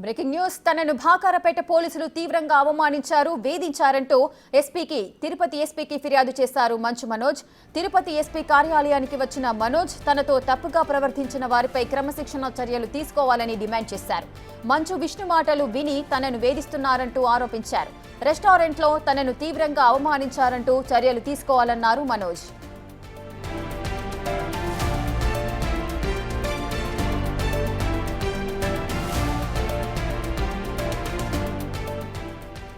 Breaking news. తనను భాకారపేట పోలీసులు తీవ్రంగా అవమానించారు, వేధించారంటూ తిరుపతి ఎస్పీకి ఫిర్యాదు చేశారు మంచు మనోజ్. తిరుపతి ఎస్పీ కార్యాలయానికి వచ్చిన మనోజ్ తనతో తప్పుగా ప్రవర్తించిన వారిపై క్రమశిక్షణ చర్యలు తీసుకోవాలని డిమాండ్ చేశారు. మంచు విష్ణు మాటలు విని తనను వేధిస్తున్నారంటూ ఆరోపించారు. రెస్టారెంట్లో తనను తీవ్రంగా అవమానించారంటూ చర్యలు తీసుకోవాలన్నారు మనోజ్.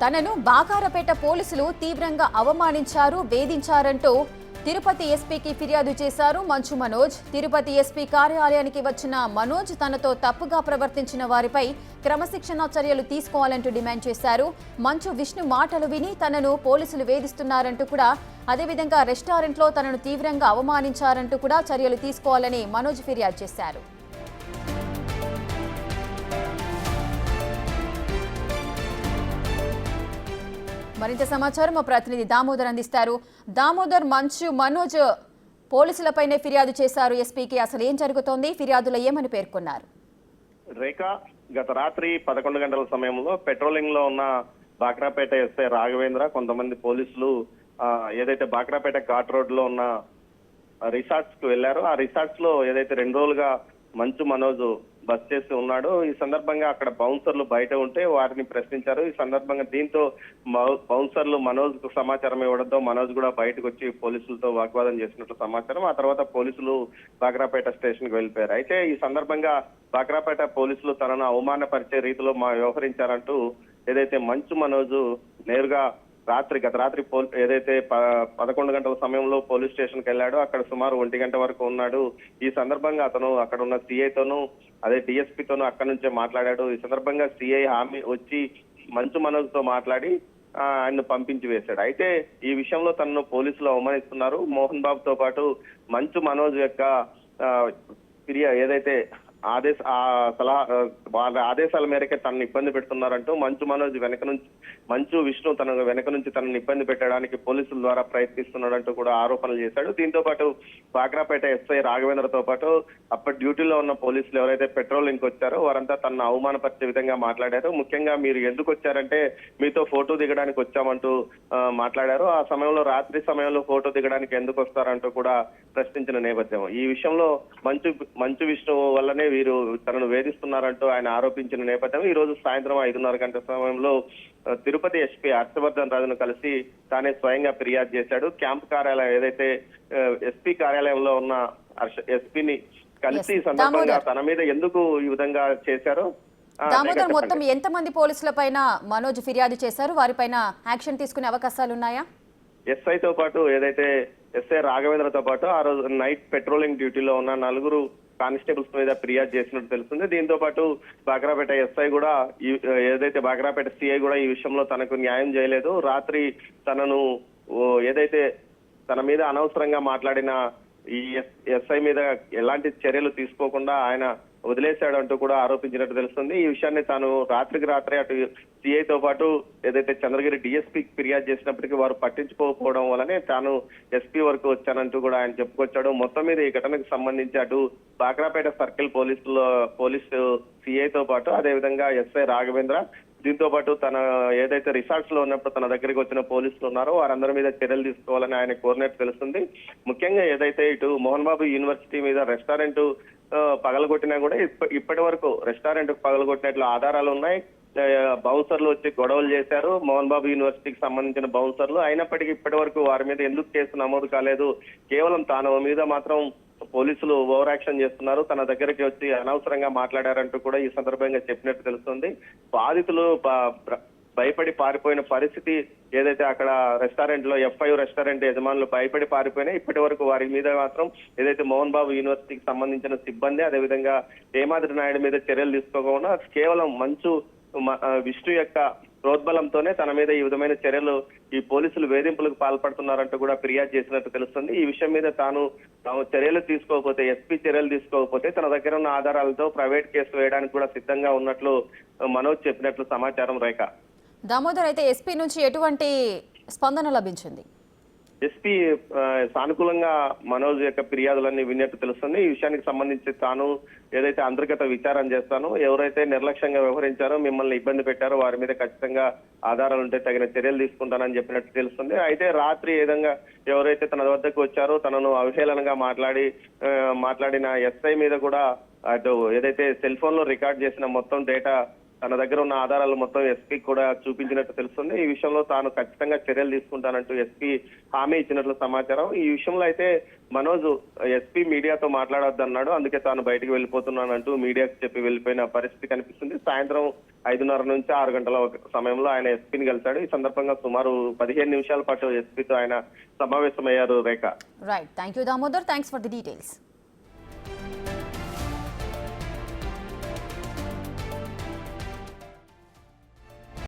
తనను బాకారపేట పోలీసులు తీవ్రంగా అవమానించారు, వేధించారంటూ తిరుపతి ఎస్పీకి ఫిర్యాదు చేశారు మంచు మనోజ్. తిరుపతి ఎస్పీ కార్యాలయానికి వచ్చిన మనోజ్ తనతో తప్పుగా ప్రవర్తించిన వారిపై క్రమశిక్షణ చర్యలు తీసుకోవాలంటూ డిమాండ్ చేశారు. మంచు విష్ణు మాటలు విని తనను పోలీసులు వేధిస్తున్నారంటూ కూడా, అదేవిధంగా రెస్టారెంట్లో తనను తీవ్రంగా అవమానించారంటూ కూడా చర్యలు తీసుకోవాలని మనోజ్ ఫిర్యాదు చేశారు. మరింత సమాచారం మా ప్రతినిధి దామోదర్ అందిస్తారు. దామోదర్, మంచు మనోజ్ పోలీసులపైనే ఫిర్యాదు చేశారు ఎస్పీకి. అసలు ఏం జరుగుతోంది? ఫిర్యాదులో ఏమని పేర్కొన్నారు? రేఖ, గత రాత్రి 11 గంటల సమయంలో పెట్రోలింగ్ లో ఉన్న బాక్రాపేట ఎస్ఐ రాఘవేంద్ర కొంతమంది పోలీసులు ఏదైతే బాక్రాపేట ఘాట్ రోడ్ లో ఉన్న రిసార్ట్స్ కు వెళ్లారో, ఆ రిసార్ట్స్ లో ఏదైతే 2 రోజులుగా మంచు మనోజ్ బస్ చేసి ఉన్నాడు. ఈ సందర్భంగా అక్కడ బౌన్సర్లు బయట ఉంటే వారిని ప్రశ్నించారు. ఈ సందర్భంగా దీంతో బౌన్సర్లు మనోజ్ కు సమాచారం ఇవ్వడంతో మనోజ్ కూడా బయటకు వచ్చి పోలీసులతో వాగ్వాదం చేసినట్లు సమాచారం. ఆ తర్వాత పోలీసులు బాక్రాపేట స్టేషన్ కు వెళ్ళిపోయారు. అయితే ఈ సందర్భంగా బాక్రాపేట పోలీసులు తనను అవమానపరిచే రీతిలో వ్యవహరించారంటూ ఏదైతే మంచు మనోజ్ నేరుగా గత రాత్రి ఏదైతే 11 గంటల సమయంలో పోలీస్ స్టేషన్ కి వెళ్ళాడో అక్కడ సుమారు 1 గంట వరకు ఉన్నాడు. ఈ సందర్భంగా అతను అక్కడ ఉన్న సిఐతోనూ అదే డిఎస్పీతోనూ అక్కడి నుంచే మాట్లాడాడు. ఈ సందర్భంగా సిఐ హామీ వచ్చి మంచు మనోజ్ తో మాట్లాడి ఆయన్ను పంపించి వేశాడు. అయితే ఈ విషయంలో తనను పోలీసులు అవమానిస్తున్నారు. మోహన్ బాబుతో పాటు మంచు మనోజ్ యొక్క ఏదైతే వాళ్ళ ఆదేశాల మేరకే తనను ఇబ్బంది పెడుతున్నారంటూ మంచు మనోజ్ మంచు విష్ణు తన వెనక నుంచి తనను ఇబ్బంది పెట్టడానికి పోలీసుల ద్వారా ప్రయత్నిస్తున్నాడంటూ కూడా ఆరోపణలు చేశాడు. దీంతో పాటు బాక్రాపేట ఎస్ఐ రాఘవేంద్రతో పాటు అప్పటి డ్యూటీలో ఉన్న పోలీసులు ఎవరైతే పెట్రోలింగ్ వచ్చారో వారంతా తనను అవమానపరిచే విధంగా మాట్లాడారు. ముఖ్యంగా మీరు ఎందుకు వచ్చారంటే మీతో ఫోటో దిగడానికి వచ్చామంటూ మాట్లాడారు. ఆ సమయంలో రాత్రి సమయంలో ఫోటో దిగడానికి ఎందుకు వస్తారంటూ కూడా ప్రశ్నించిన నేపథ్యం. ఈ విషయంలో మంచు విష్ణు వల్లనే వీరు తనను వేధిస్తున్నారంటూ ఆయన ఆరోపించిన నేపథ్యం ఈ రోజు సాయంత్రం 5:30 గంటల సమయంలో తిరుపతి ఎస్పీ హర్షవర్ధన్ రాజును కలిసి తానే స్వయంగా ఫిర్యాదు చేశాడు. క్యాంప్ కార్యాలయం ఏదైతే ఎస్పీ కార్యాలయంలో ఉన్న ఎస్పీని కలిసి ఈ సందర్భంగా తన మీద ఎందుకు ఈ విధంగా చేశారో. దామోదర్, మొత్తం ఎంతమంది పోలీసుల పైన మనోజ్ ఫిర్యాదు చేశారు? వారిపైన యాక్షన్ తీసుకునే అవకాశాలు ఉన్నాయా? ఎస్ఐతో పాటు ఏదైతే ఎస్ఐ రాఘవేంద్రతో పాటు ఆ రోజు నైట్ పెట్రోలింగ్ డ్యూటీలో ఉన్న 4 కానిస్టేబుల్స్ మీద ఫిర్యాదు చేసినట్టు తెలుస్తుంది. దీంతో పాటు బాక్రాపేట ఎస్ఐ కూడా ఏదైతే బాక్రాపేట సిఐ కూడా ఈ విషయంలో తనకు న్యాయం చేయలేదు. రాత్రి తనను ఏదైతే తన మీద అనవసరంగా మాట్లాడిన ఈ ఎస్ఐ మీద ఎలాంటి చర్యలు తీసుకోకుండా ఆయన వదిలేశాడు అంటూ కూడా ఆరోపించినట్టు తెలుస్తుంది. ఈ విషయాన్ని తాను రాత్రికి రాత్రే అటు సిఐతో పాటు ఏదైతే చంద్రగిరి డిఎస్పీకి ఫిర్యాదు చేసినప్పటికీ వారు పట్టించుకోకపోవడం వల్లనే తాను ఎస్పీ వరకు వచ్చానంటూ కూడా ఆయన చెప్పుకొచ్చాడు. మొత్తం మీద ఈ ఘటనకు సంబంధించి అటు బాక్రాపేట సర్కిల్ పోలీసు సిఐతో పాటు అదేవిధంగా ఎస్ఐ రాఘవేంద్ర, దీంతో పాటు తన ఏదైతే రిసార్ట్స్ లో ఉన్నప్పుడు తన దగ్గరికి వచ్చిన పోలీసులు ఉన్నారో వారందరి మీద చర్యలు తీసుకోవాలని ఆయన కోరినట్టు తెలుస్తుంది. ముఖ్యంగా ఏదైతే ఇటు మోహన్ బాబు యూనివర్సిటీ మీద రెస్టారెంట్ పగలగొట్టినా కూడా ఇప్పటి వరకు రెస్టారెంట్ పగలగొట్టినట్లు ఆధారాలు ఉన్నాయి. బౌన్సర్లు వచ్చి గొడవలు చేశారు మోహన్ బాబు యూనివర్సిటీకి సంబంధించిన బౌన్సర్లు. అయినప్పటికీ ఇప్పటి వరకు వారి మీద ఎందుకు కేసు నమోదు కాలేదు? కేవలం తాను మీద మాత్రం పోలీసులు ఓవర్ యాక్షన్ చేస్తున్నారు, తన దగ్గరికి వచ్చి అనవసరంగా మాట్లాడారంటూ కూడా ఈ సందర్భంగా చెప్పినట్టు తెలుస్తుంది. బాధితులు భయపడి పారిపోయిన పరిస్థితి ఏదైతే అక్కడ రెస్టారెంట్ లో F5 రెస్టారెంట్ యజమానులు భయపడి పారిపోయినా ఇప్పటి వరకు వారి మీద మాత్రం ఏదైతే మోహన్ బాబు యూనివర్సిటీకి సంబంధించిన సిబ్బంది అదేవిధంగా హేమాద్రి నాయుడు మీద చర్యలు తీసుకోకుండా కేవలం మంచు విష్ణు యొక్క ప్రోద్బలంతోనే తన మీద ఈ విధమైన చర్యలు ఈ పోలీసులు వేధింపులకు పాల్పడుతున్నారంటూ కూడా ఫిర్యాదు చేసినట్టు తెలుస్తుంది. ఈ విషయం మీద తాను చర్యలు తీసుకోకపోతే, ఎస్పీ చర్యలు తీసుకోకపోతే తన దగ్గర ఉన్న ఆధారాలతో ప్రైవేట్ కేసు వేయడానికి కూడా సిద్ధంగా ఉన్నట్లు మనోజ్ చెప్పినట్లు సమాచారం. రేఖ, దామోదర్, అయితే ఎస్పీ నుంచి ఎటువంటి స్పందన లభించింది? ఎస్పీ సానుకూలంగా మనోజ్ యొక్క ఫిర్యాదులన్నీ విన్నట్టు తెలుస్తుంది. ఈ విషయానికి సంబంధించి తాను ఏదైతే అంతర్గత విచారణ చేస్తానో, ఎవరైతే నిర్లక్ష్యంగా వ్యవహరించారో, మిమ్మల్ని ఇబ్బంది పెట్టారో వారి మీద ఖచ్చితంగా ఆధారాలు ఉంటే తగిన చర్యలు తీసుకుంటానని చెప్పినట్టు తెలుస్తుంది. అయితే రాత్రి ఏ విధంగా ఎవరైతే తన వద్దకు వచ్చారో తనను అవహేళనగా మాట్లాడిన ఎస్ఐ మీద కూడా అటు ఏదైతే సెల్ ఫోన్ లో రికార్డ్ చేసిన మొత్తం డేటా తన దగ్గర ఉన్న ఆధారాలు మొత్తం ఎస్పీ కూడా చూపించినట్టు తెలుస్తుంది. ఈ విషయంలో తాను ఖచ్చితంగా చర్యలు తీసుకుంటానంటూ ఎస్పీ హామీ ఇచ్చినట్లు సమాచారం. ఈ విషయంలో అయితే మనోజ్ ఎస్పీ మీడియాతో మాట్లాడొద్దన్నాడు, అందుకే తాను బయటకు వెళ్ళిపోతున్నానంటూ మీడియాకు చెప్పి వెళ్ళిపోయిన పరిస్థితి కనిపిస్తుంది. సాయంత్రం 5:30 నుంచి 6 గంటల సమయంలో ఆయన ఎస్పీని కలిశాడు. ఈ సందర్భంగా సుమారు 15 నిమిషాల పాటు ఎస్పీతో ఆయన సమావేశమయ్యారు. Rekha. Right, thank you Damodar, thanks for the details.